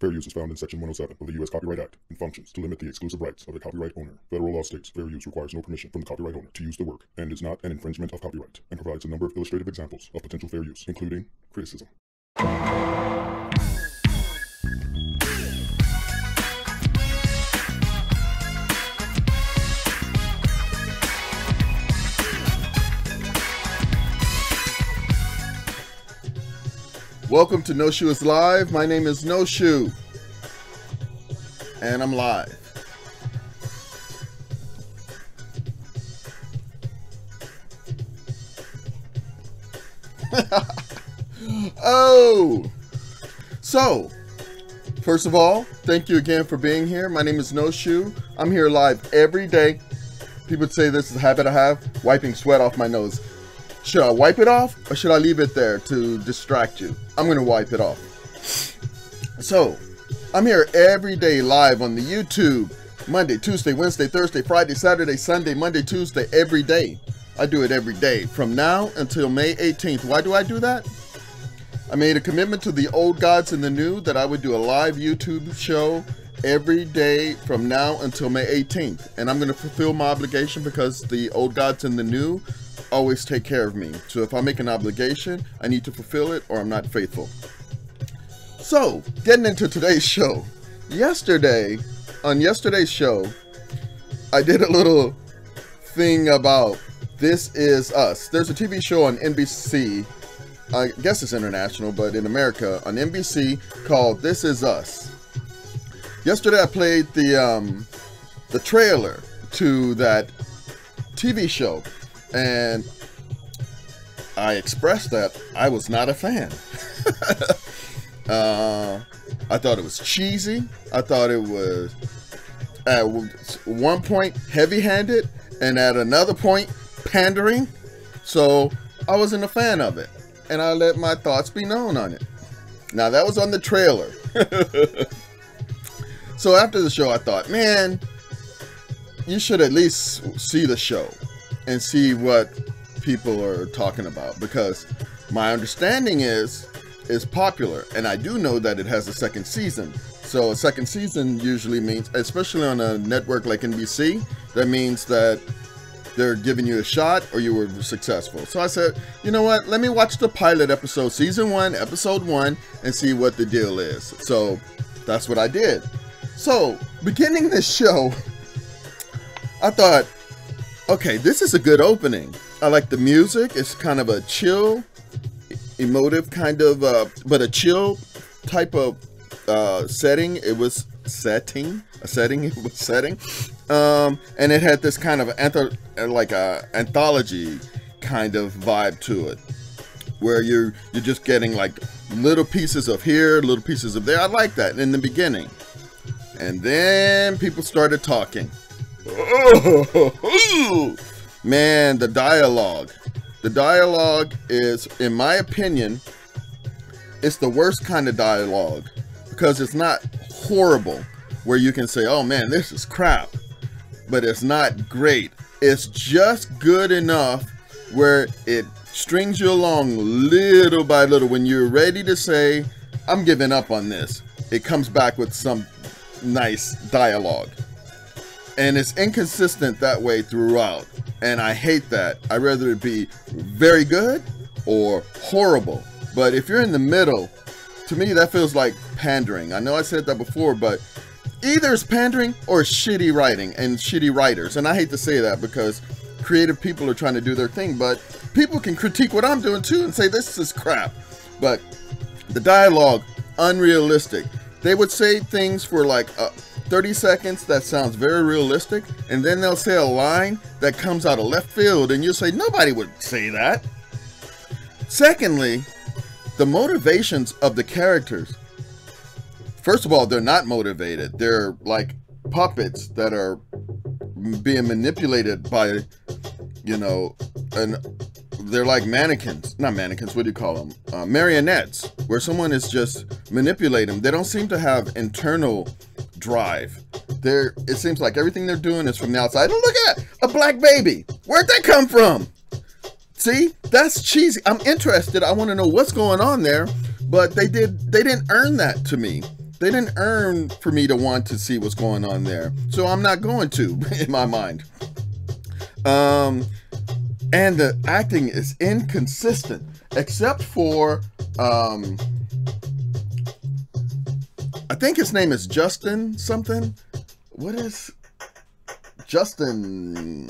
Fair use is found in Section 107 of the U.S. Copyright Act and functions to limit the exclusive rights of the copyright owner. Federal law states fair use requires no permission from the copyright owner to use the work and is not an infringement of copyright, and provides a number of illustrative examples of potential fair use, including criticism. Welcome to Noshü is Live. My name is Noshü, and I'm live. So, first of all, thank you again for being here. My name is Noshü. I'm here live every day. People say this is a habit I have, wiping sweat off my nose. Should I wipe it off, or should I leave it there to distract you? I'm going to wipe it off. So, I'm here every day live on the YouTube. Monday, Tuesday, Wednesday, Thursday, Friday, Saturday, Sunday, Monday, Tuesday, every day. I do it every day from now until May 18th. Why do I do that? I made a commitment to the old gods and the new that I would do a live YouTube show every day from now until May 18th. And I'm going to fulfill my obligation because the old gods and the new always take care of me. So if I make an obligation, I need to fulfill it or I'm not faithful. So, getting into today's show. On yesterday's show, I did a little thing about This Is Us. There's a TV show on NBC, I guess it's international, but in America, on NBC, called This Is Us. Yesterday I played the trailer to that TV show, and I expressed that I was not a fan. I thought it was cheesy. I thought it was at one point heavy-handed and at another point pandering. So I wasn't a fan of it, and I let my thoughts be known on it. Now that was on the trailer. So after the show I thought, man, you should at least see the show and see what people are talking about, because my understanding is popular, and I do know that it has a second season. So a second season usually means, especially on a network like NBC, that means that they're giving you a shot or you were successful. So I said, you know what, let me watch the pilot episode, season 1, episode 1, and see what the deal is. So that's what I did. So beginning this show, I thought, okay, this is a good opening. I like the music. It's kind of a chill, emotive kind of, but a chill type of setting. It was setting. And it had this kind of anthology kind of vibe to it, where you're just getting like little pieces of here, little pieces of there. I like that in the beginning. And then people started talking. Man, the dialogue is, in my opinion, it's the worst kind of dialogue, because it's not horrible where you can say, oh man, this is crap, but it's not great. It's just good enough where it strings you along little by little. When you're ready to say, I'm giving up on this, it comes back with some nice dialogue. And it's inconsistent that way throughout, and I hate that. I'd rather it be very good or horrible. But if you're in the middle, to me that feels like pandering. I know I said that before, but either it's pandering or it's shitty writing and shitty writers. And I hate to say that, because creative people are trying to do their thing, but people can critique what I'm doing too and say this is crap. But the dialogue, unrealistic. They would say things for like 30 seconds that sounds very realistic, and then they'll say a line that comes out of left field, and you'll say, nobody would say that. Secondly, the motivations of the characters. First of all, they're not motivated. They're like puppets that are being manipulated by, you know, and they're like mannequins. Not mannequins, what do you call them? Marionettes, where someone is just manipulating them. They don't seem to have internal drive. It seems like everything they're doing is from the outside. Oh, look at that, a black baby. Where'd that come from? See, that's cheesy. I'm interested. I want to know what's going on there, but they didn't earn that to me. They didn't earn for me to want to see what's going on there. So I'm not going to, in my mind. And the acting is inconsistent, except for, I think his name is Justin something. What is Justin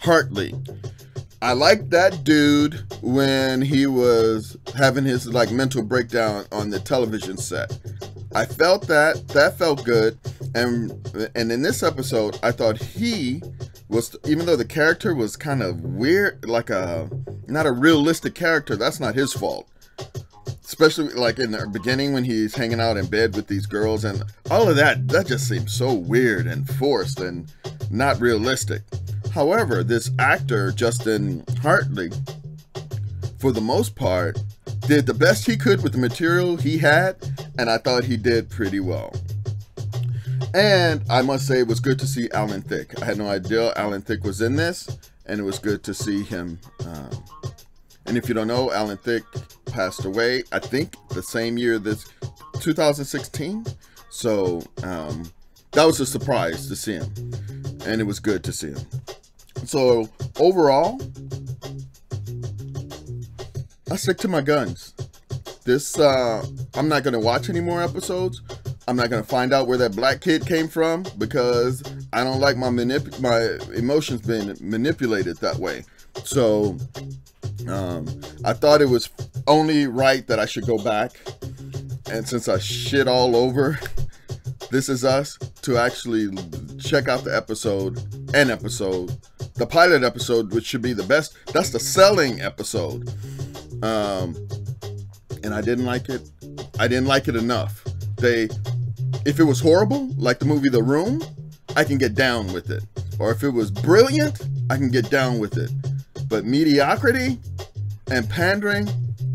Hartley. I liked that dude when he was having his like mental breakdown on the television set. I felt that felt good, and in this episode I thought he was, even though the character was kind of weird, like not a realistic character, that's not his fault. Especially like in the beginning when he's hanging out in bed with these girls and all of that just seems so weird and forced and not realistic. However, this actor, Justin Hartley, for the most part, did the best he could with the material he had, and I thought he did pretty well. And I must say it was good to see Alan Thicke. I had no idea Alan Thicke was in this, and it was good to see him. And if you don't know, Alan Thicke passed away, I think, the same year, this 2016. So that was a surprise to see him, and it was good to see him. So overall, I stick to my guns. This I'm not gonna watch any more episodes. I'm not gonna find out where that black kid came from because I don't like my emotions being manipulated that way. So I thought it was only right that I should go back, and since I shit all over This Is Us, to actually check out the pilot episode, which should be the best. That's the selling episode. And I didn't like it. I didn't like it enough. If it was horrible, like the movie The Room, I can get down with it. Or if it was brilliant, I can get down with it. But mediocrity and pandering,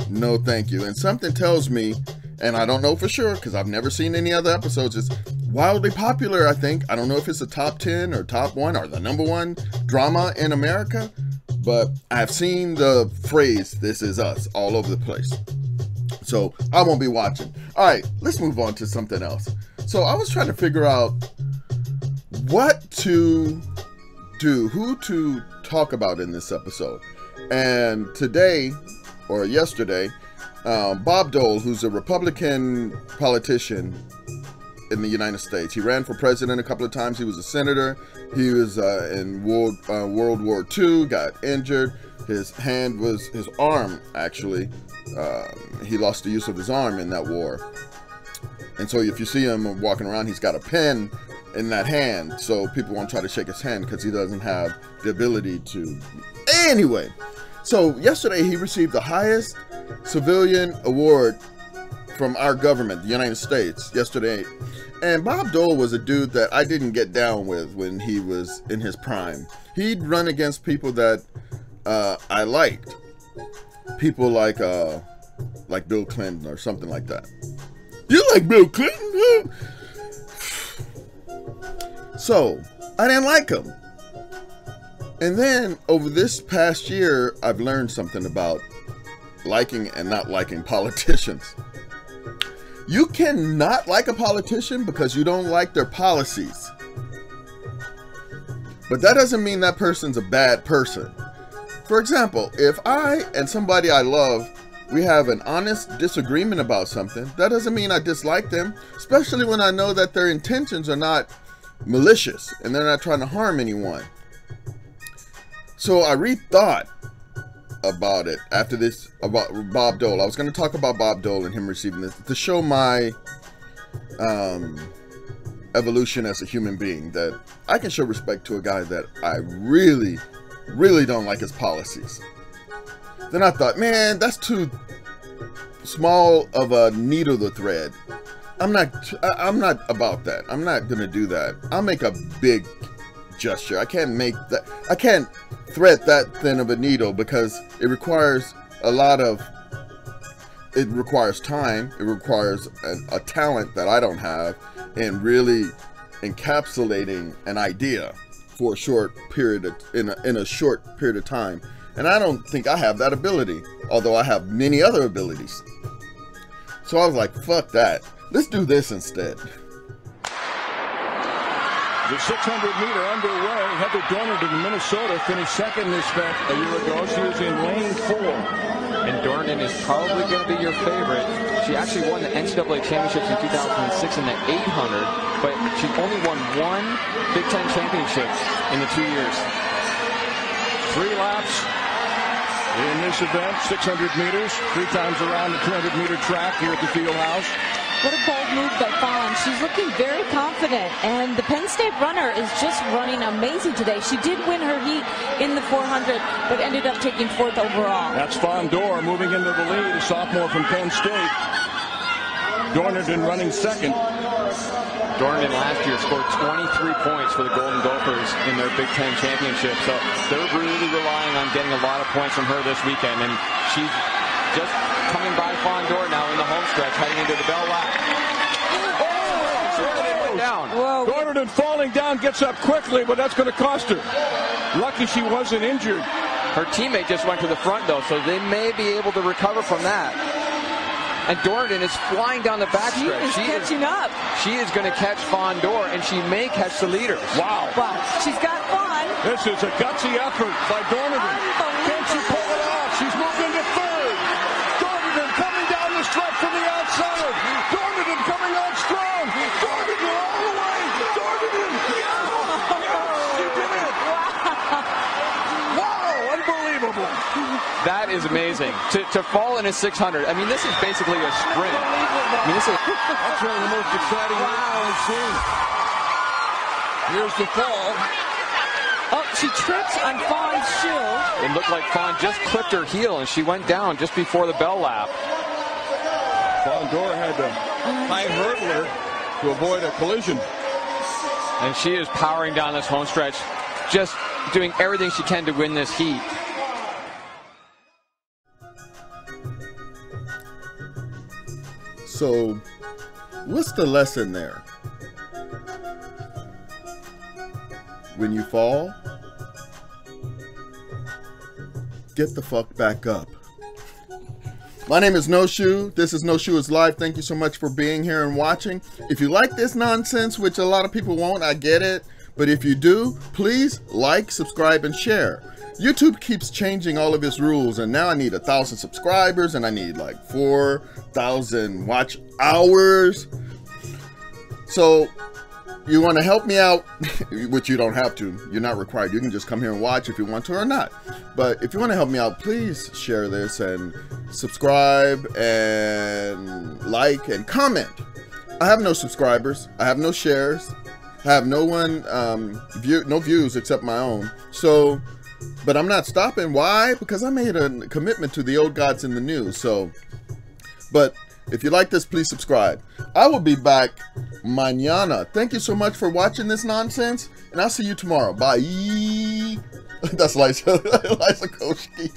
no thank you. And something tells me, and I don't know for sure because I've never seen any other episodes, it's wildly popular, I think. I don't know if it's a top 10 or top 1 or the #1 drama in America, but I've seen the phrase "This Is Us" all over the place. So I won't be watching. All right, let's move on to something else. So I was trying to figure out what to do, who to talk about in this episode. And today, or yesterday, Bob Dole, who's a Republican politician in the United States. He ran for president a couple of times. He was a senator. He was in World War II, got injured. His arm, actually, he lost the use of his arm in that war. And so if you see him walking around, he's got a pen in that hand. So people won't try to shake his hand because he doesn't have the ability to. Anyway, so yesterday he received the highest civilian award from our government, the United States, yesterday. And Bob Dole was a dude that I didn't get down with when he was in his prime. He'd run against people that I liked. People like Bill Clinton or something like that. You like Bill Clinton? So, I didn't like him. And then, over this past year, I've learned something about liking and not liking politicians. You cannot like a politician because you don't like their policies. But that doesn't mean that person's a bad person. For example, if I and somebody I love, we have an honest disagreement about something, that doesn't mean I dislike them, especially when I know that their intentions are not malicious and they're not trying to harm anyone. So I rethought about it after this, about Bob Dole. I was going to talk about Bob Dole and him receiving this to show my evolution as a human being, that I can show respect to a guy that I really don't like his policies. Then I thought, man, that's too small of a needle to thread. I'm not about that. I'm not gonna do that. I'll make a big gesture. I can't thread that thin of a needle because it requires it requires time. It requires a talent that I don't have in really encapsulating an idea for a short period in a short period of time. And I don't think I have that ability, although I have many other abilities. So I was like, fuck that. Let's do this instead. The 600-meter underway. Heather Dornan in Minnesota finished second in this event a year ago. She was in lane 4. And Dornan is probably going to be your favorite. She actually won the NCAA championships in 2006 in the 800, but she only won 1 Big Ten championship in the 2 years. 3 laps in this event, 600 meters, 3 times around the 200-meter track here at the field house. What a bold move by Fawn. She's looking very confident, and the Penn State runner is just running amazing today. She did win her heat in the 400, but ended up taking 4th overall. That's Fawn Dorr moving into the lead, a sophomore from Penn State. Dornan running second. Dornan last year scored 23 points for the Golden Gophers in their Big Ten championship, so they're really relying on getting a lot of points from her this weekend, and she's just coming by Fawn Dorr now in the home stretch, heading into the bell lap. Whoa. Dornan falling down, gets up quickly, but that's going to cost her. Lucky she wasn't injured. Her teammate just went to the front, though, so they may be able to recover from that. And Dornan is flying down the backstretch. She is catching up. She is going to catch Fawn Dorr, and she may catch the leaders. Wow. She's got Fawn. This is a gutsy effort by Dornan. Can she pull it off? She's moved into 3rd. Dornan coming down the stretch from the outside. Dornan coming on strong. Dornan all the way. Dornan. She did it. Wow. Unbelievable. That is amazing. To fall in a 600, I mean, this is basically a sprint. I mean, this is... That's one of the most exciting I've seen. Here's the fall. Oh, she trips on Fawn's shoe. It looked like Fawn just clipped her heel, and she went down just before the bell lap. Fawn Dorr had to high hurdler to avoid a collision. And she is powering down this home stretch, just doing everything she can to win this heat. So, what's the lesson there? When you fall, get the fuck back up. My name is Noshü. This is Noshü is Live. Thank you so much for being here and watching. If you like this nonsense, which a lot of people won't, I get it. But if you do, please like, subscribe, and share. YouTube keeps changing all of its rules, and now I need 1,000 subscribers, and I need like 4,000 watch hours. So you want to help me out, which you don't have to. You're not required. You can just come here and watch if you want to or not. But if you want to help me out, please share this and subscribe and like and comment. I have no subscribers. I have no shares. I have no one, no views except my own. So, but I'm not stopping. Why? Because I made a commitment to the old gods in the news. So, but if you like this, please subscribe. I will be back mañana. Thank you so much for watching this nonsense, and I'll see you tomorrow. Bye. That's Liza Koski.